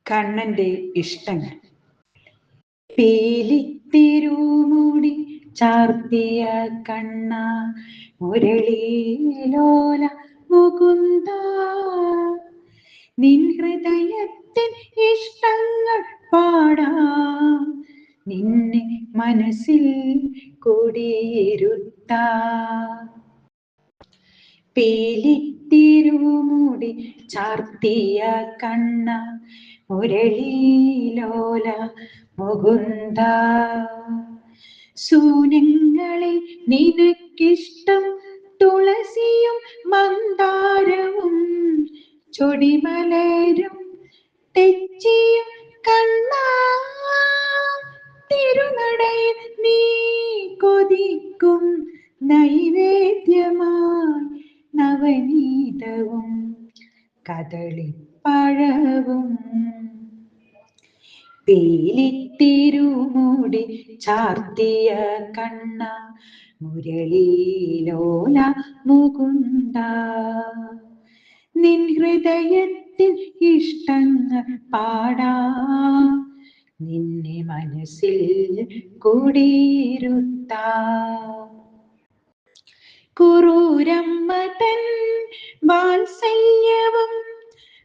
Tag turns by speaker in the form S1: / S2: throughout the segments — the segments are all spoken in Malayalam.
S1: കണ്ണന്റെ ഇഷ്ടങ്ങൾ. പീലിത്തിരുമുടി ചാർത്തിയ കണ്ണ മുരളീലോല മുകുന്ദ, നിൻ ഹൃദയത്തിൻ ഇഷ്ടങ്ങൾ പാടാം, നിന്നെ മനസ്സിൽ കുടിയിരുത്താം. പീലിത്തിരുമുടി ചാർത്തിയ കണ്ണ മുരളീലോല മുകുന്ദ, സൂനങ്ങളിൽ നിനക്കിഷ്ടം തുളസിയും മന്ദാരവും ചൊടിമലരും തെച്ചിയും കണ്ണ, തിരുനടയിൽ നീ കൊതിക്കും നൈവേദ്യമായി നവനീതവും കദളിപ്പഴവും. പീലിത്തിരുമുടി ചാർത്തിയ കണ്ണ മുരളീലോല മുകുന്ദ, നിൻ ഹൃദയത്തിൽ ഇഷ്ടങ്ങൾ പാടാം, നിന്നെ മനസ്സിൽ കുടിയിരുത്താം. കുറൂരമ്മ തൻ വാത്സല്യവും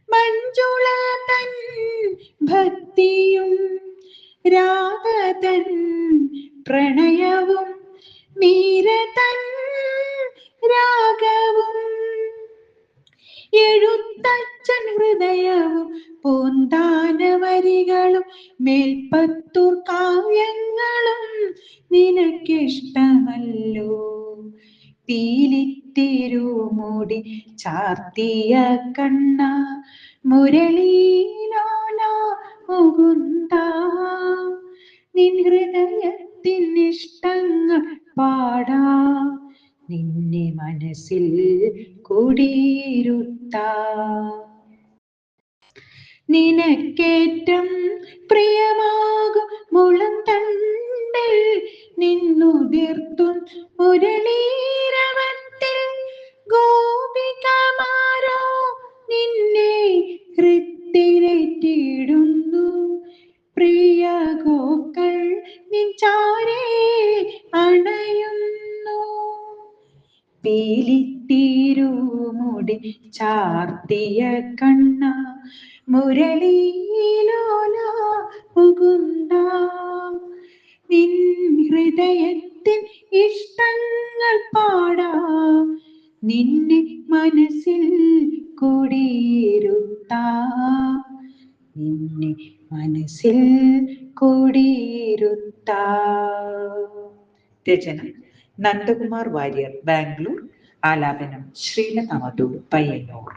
S1: മഞ്ജുള തൻ ഭക്തിയും രാധ തൻ പ്രണയവും മീര തൻ രാഗവും എഴുത്തച്ഛൻ ഹൃദയവും പൂന്താനവരികളും മേൽപ്പത്തൂർ കാവ്യങ്ങളും നിനക്കിഷ്ടമല്ലോ. പീലിത്തിരുമുടി ചാർത്തിയ കണ്ണ മുരളീലോല മുകുന്ദ, നിൻ ഹൃദയത്തിൻ ഇഷ്ടങ്ങൾ പാടാം, നിന്നെ മനസ്സിൽ കുടിയിരുത്താം. നിനക്കേറ്റം പ്രിയമാകും മുളം തണ്ടിൽ നിന്നുതിർത്തും മുരളീരവത്തിൽ ഗോപികമാരോ നിന്നെ ഹൃത്തിലേറ്റിടുന്നു, പ്രിയ ഗോക്കൾ നിൻ ചാരേ അണയുന്നു. പീലിത്തിരുമുടി ചാർത്തിയ കണ്ണ മുരളീലോല മുകുന്ദ, നിൻ ഹൃദയത്തിൻ ഇഷ്ടങ്ങൾ പാടാം, നിന്നെ മനസ്സിൽ കുടിയിരുത്താം, നിന്നെ മനസ്സിൽ കുടിയിരുത്താം. രചന നന്ദകുമാർ വാര്യർ, ബാംഗ്ലൂർ. ആലാപനം ശ്രീലത മധു, പയ്യന്നൂർ.